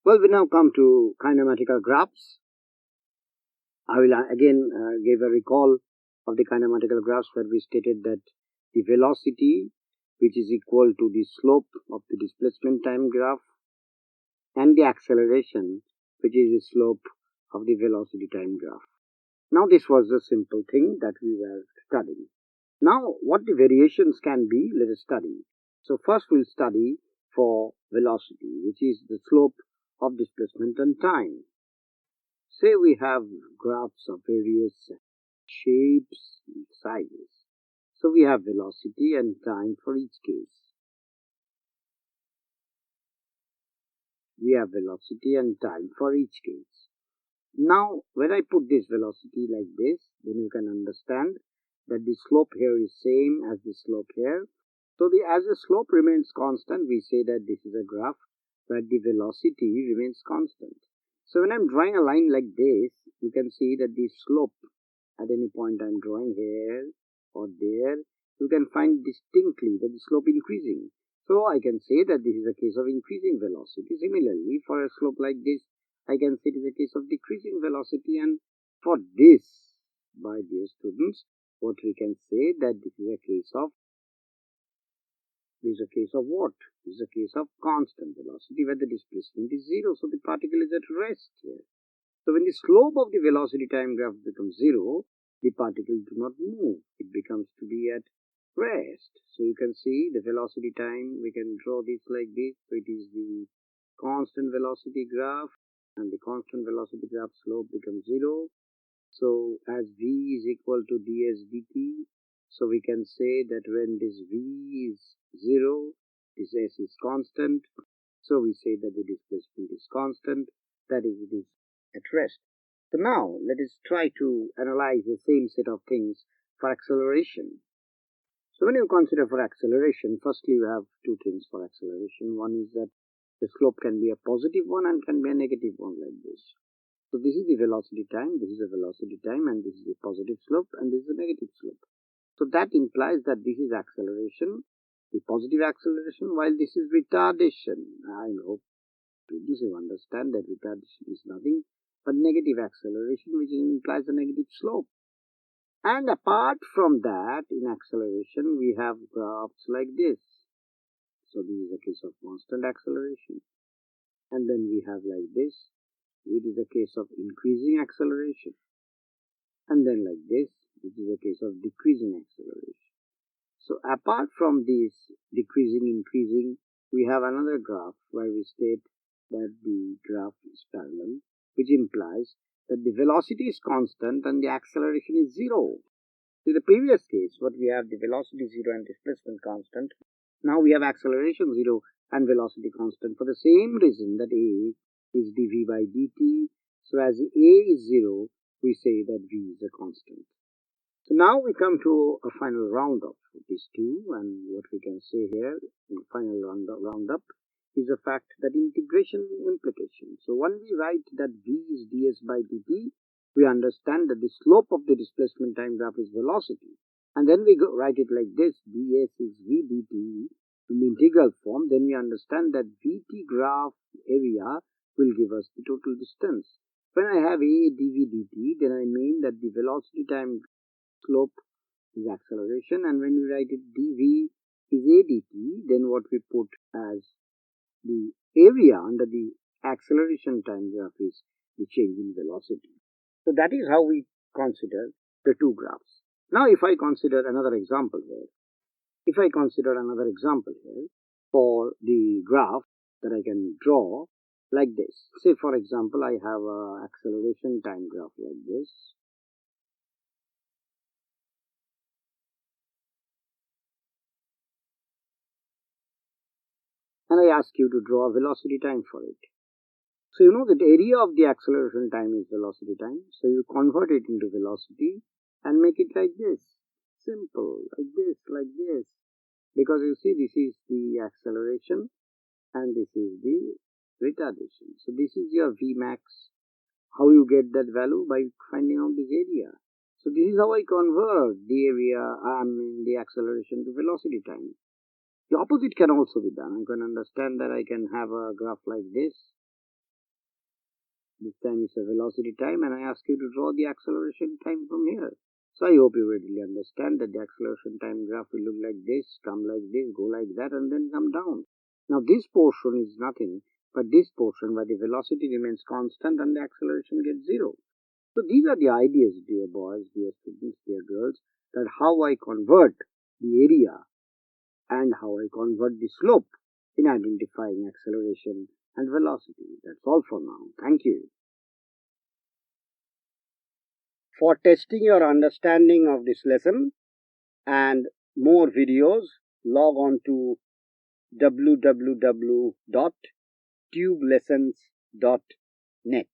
Well, we now come to kinematical graphs. I will again give a recall of the kinematical graphs where we stated that the velocity, which is equal to the slope of the displacement time graph, and the acceleration, which is the slope of the velocity time graph. Now this was the simple thing that we were studying. Now what the variations can be, let us study. So first we'll study for velocity, which is the slope of displacement and time. Say we have graphs of various shapes and sizes. So we have velocity and time for each case. We have velocity and time for each case. Now, when I put this velocity like this, then you can understand that the slope here is same as the slope here. So as the slope remains constant, we say that this is a graph where the velocity remains constant. So when I'm drawing a line like this, you can see that the slope at any point I'm drawing here or there, you can find distinctly that the slope increasing. So I can say that this is a case of increasing velocity. Similarly, for a slope like this, I can say it is a case of decreasing velocity, and for this, my dear students, what we can say that this is a case of what? This is a case of constant velocity where the displacement is zero, so the particle is at rest here. So when the slope of the velocity time graph becomes zero, the particles do not move. It becomes to be at rest. So you can see the velocity time, we can draw this like this. So it is the constant velocity graph, and the constant velocity graph slope becomes zero. So as v is equal to ds dt, so we can say that when this v is zero, this s is constant. So we say that the displacement is constant, that is, it is at rest. So now let us try to analyze the same set of things for acceleration. So when you consider for acceleration, firstly you have two things for acceleration. One is that the slope can be a positive one and can be a negative one like this. So this is the velocity time, this is the velocity time, and this is the positive slope, and this is the negative slope. So that implies that this is acceleration, the positive acceleration, while this is retardation. I hope students you understand that retardation is nothing but negative acceleration, which implies a negative slope. And apart from that, in acceleration, we have graphs like this. So this is a case of constant acceleration. And then we have like this, which is a case of increasing acceleration. And then like this, which is a case of decreasing acceleration. So apart from this decreasing, increasing, we have another graph where we state that the graph is parallel, which implies that the velocity is constant and the acceleration is zero. In the previous case, what we have, the velocity zero and displacement constant. Now we have acceleration zero and velocity constant for the same reason that A is dv by dt. So as A is zero, we say that V is a constant. So now we come to a final roundup of these two, and what we can say here in the final roundup is the fact that integration implication. So when we write that V is ds by dt, we understand that the slope of the displacement time graph is velocity. And then we write it like this, ds is v dt in the integral form. Then we understand that vt graph area will give us the total distance. When I have a dv dt, then I mean that the velocity time slope is acceleration, and when we write it dv is a dt, then what we put as the area under the acceleration time graph is the change in velocity. So that is how we consider the two graphs. Now if I consider another example here, for the graph that I can draw like this. Say for example, I have a acceleration time graph like this. And I ask you to draw a velocity time for it. So you know that area of the acceleration time is velocity time. So you convert it into velocity and make it like this. Simple, like this, like this. Because you see, this is the acceleration and this is the retardation. So this is your Vmax. How you get that value? By finding out this area. So this is how I convert the area, the acceleration to velocity time. The opposite can also be done. I can understand that I can have a graph like this. This time is a velocity time, and I ask you to draw the acceleration time from here. So I hope you readily understand that the acceleration time graph will look like this, come like this, go like that, and then come down. Now this portion is nothing but this portion where the velocity remains constant and the acceleration gets zero. So these are the ideas, dear boys, dear students, dear girls, that how I convert the area and how I convert the slope in identifying acceleration and velocity. That's all for now. Thank you. For testing your understanding of this lesson and more videos, log on to www.tubelessons.net.